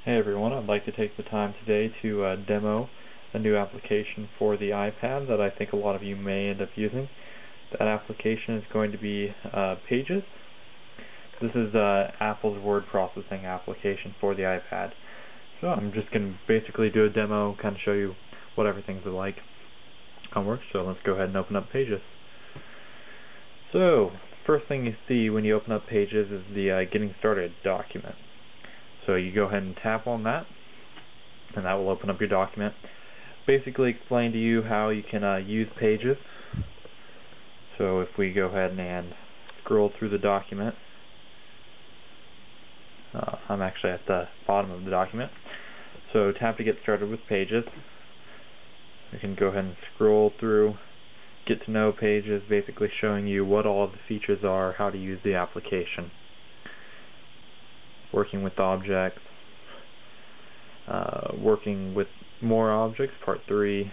Hey everyone, I'd like to take the time today to demo a new application for the iPad that I think a lot of you may end up using. That application is going to be Pages. This is Apple's word processing application for the iPad. So I'm just going to basically do a demo, kind of show you what everything's like on work. So let's go ahead and open up Pages. So first thing you see when you open up Pages is the Getting Started document. So you go ahead and tap on that, and that will open up your document. Basically explain to you how you can use Pages. So if we go ahead and scroll through the document, I'm actually at the bottom of the document. So tap to get started with Pages. You can go ahead and scroll through, get to know Pages, basically showing you what all of the features are, how to use the application. Working with objects, working with more objects, part 3,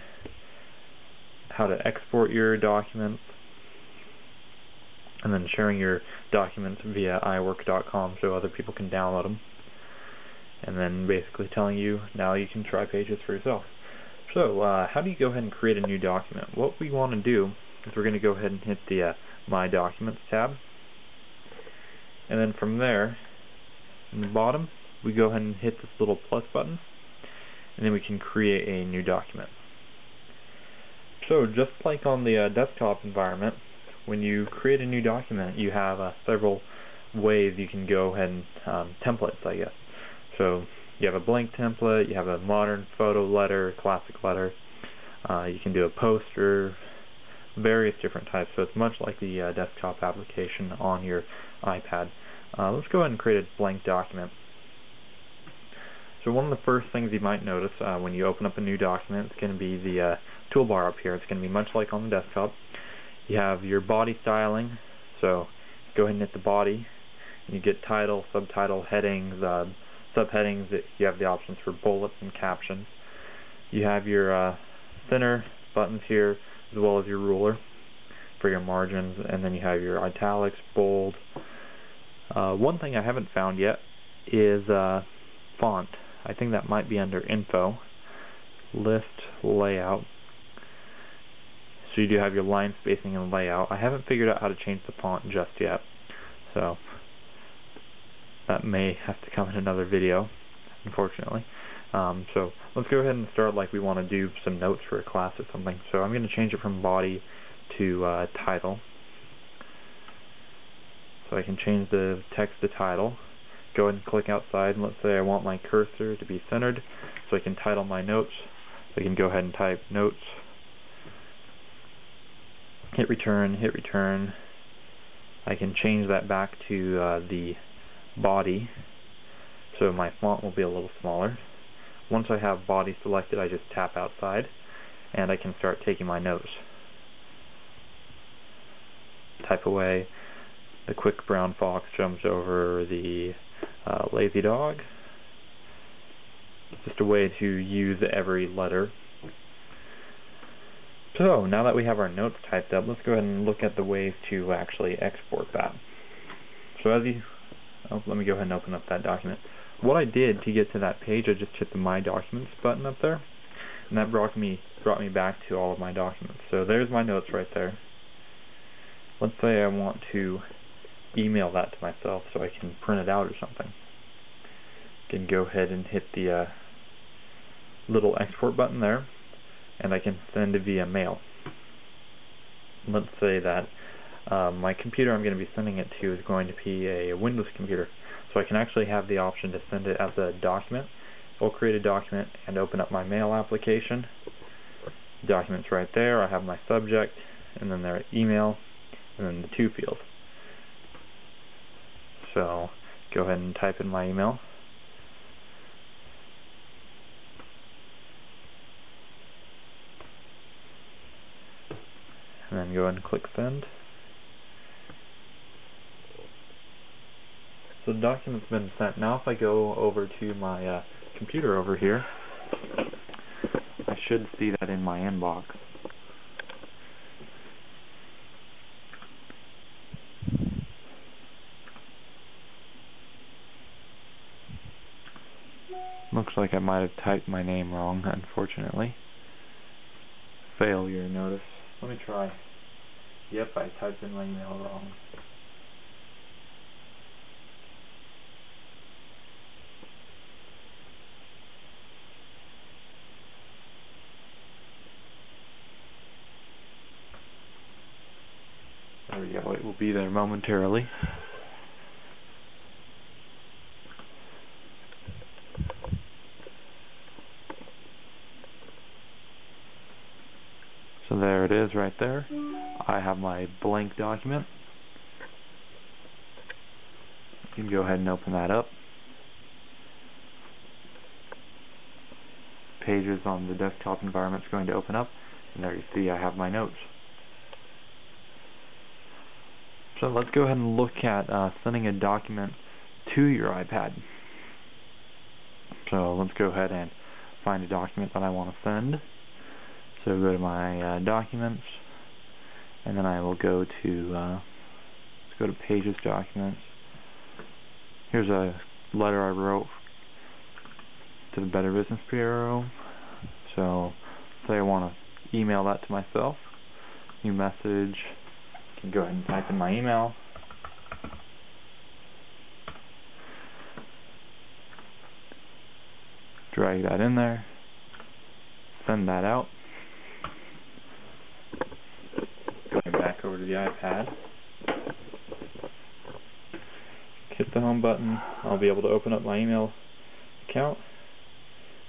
how to export your documents, and then sharing your documents via iWork.com so other people can download them, and then basically telling you now you can try Pages for yourself. So how do you go ahead and create a new document? What we want to do is we're going to go ahead and hit the My Documents tab, and then from there in the bottom, we go ahead and hit this little plus button, and then we can create a new document. So just like on the desktop environment, when you create a new document, you have several ways you can go ahead and templates, I guess. So you have a blank template, you have a modern photo letter, classic letter, you can do a poster, various different types. So it's much like the desktop application on your iPad. Let's go ahead and create a blank document. So one of the first things you might notice when you open up a new document, it's going to be the toolbar up here. It's going to be much like on the desktop. You have your body styling, so go ahead and hit the body, and you get title, subtitle, headings, subheadings. You have the options for bullets and captions. You have your center buttons here, as well as your ruler for your margins, and then you have your italics, bold. One thing I haven't found yet is font. I think that might be under Info, List, Layout. So you do have your line spacing and layout. I haven't figured out how to change the font just yet, so that may have to come in another video, unfortunately. So let's go ahead and start like we want to do some notes for a class or something. So I'm going to change it from body to title. So I can change the text to title. Go ahead and click outside, and let's say I want my cursor to be centered, so I can title my notes. So I can go ahead and type notes, hit return, hit return. I can change that back to the body, so my font will be a little smaller. Once I have body selected, I just tap outside, and I can start taking my notes. Type away. The quick brown fox jumps over the lazy dog. Just a way to use every letter. So now that we have our notes typed up, let's go ahead and look at the ways to actually export that. So let me go ahead and open up that document. What I did to get to that page, I just hit the My Documents button up there, and that brought me back to all of my documents. So there's my notes right there. Let's say I want to email that to myself so I can print it out or something. I can go ahead and hit the little export button there, and I can send it via mail. Let's say that my computer I'm going to be sending it to is going to be a Windows computer, so I can actually have the option to send it as a document. I'll create a document and open up my mail application. The document's right there. I have my subject, and then their email, and then the to field. So go ahead and type in my email. And then go ahead and click send. So the document's been sent. Now if I go over to my computer over here, I should see that in my inbox. Looks like I might have typed my name wrong, unfortunately. Failure notice. Let me try. Yep, I typed in my email wrong. There we go, it will be there momentarily. So there it is right there. I have my blank document. You can go ahead and open that up. Pages on the desktop environment is going to open up, and there you see I have my notes. So let's go ahead and look at sending a document to your iPad. So let's go ahead and find a document that I want to send. So go to my documents, and then I will go to let's go to Pages, Documents. Here's a letter I wrote to the Better Business Bureau. So say I want to email that to myself. New message. I can go ahead and type in my email. Drag that in there. Send that out. Going back over to the iPad. Hit the home button. I'll be able to open up my email account.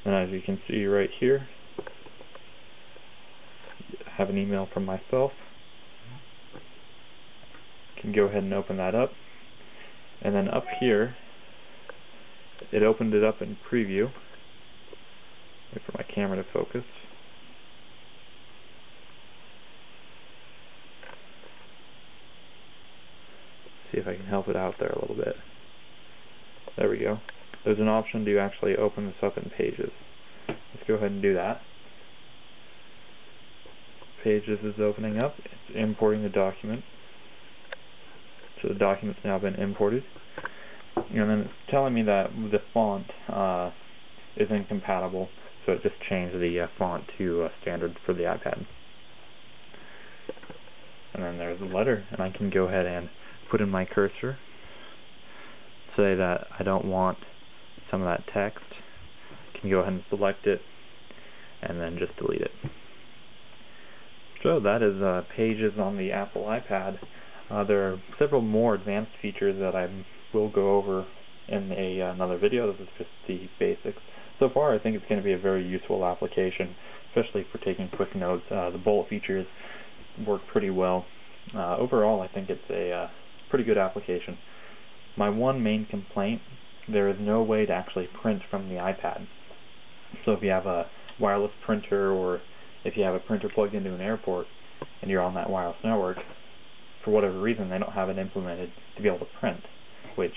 And as you can see right here, I have an email from myself. Can go ahead and open that up. And then up here, it opened it up in preview. Wait for my camera to focus. See if I can help it out there a little bit. There we go. There's an option to actually open this up in Pages. Let's go ahead and do that. Pages is opening up. It's importing the document. So the document's now been imported. And then it's telling me that the font is incompatible, so it just changed the font to standard for the iPad. And then there's the letter, and I can go ahead and put in my cursor, say that I don't want some of that text. I can go ahead and select it, and then just delete it. So that is Pages on the Apple iPad. There are several more advanced features that I will go over in another video. This is just the basics. So far, I think it's going to be a very useful application, especially for taking quick notes. The bullet features work pretty well. Overall, I think it's a pretty good application. My one main complaint, there is no way to actually print from the iPad. So if you have a wireless printer, or if you have a printer plugged into an airport and you're on that wireless network, for whatever reason they don't have it implemented to be able to print, which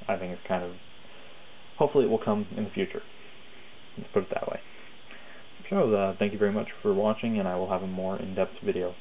I think is kind of, hopefully it will come in the future. Let's put it that way. So thank you very much for watching, and I will have a more in-depth video.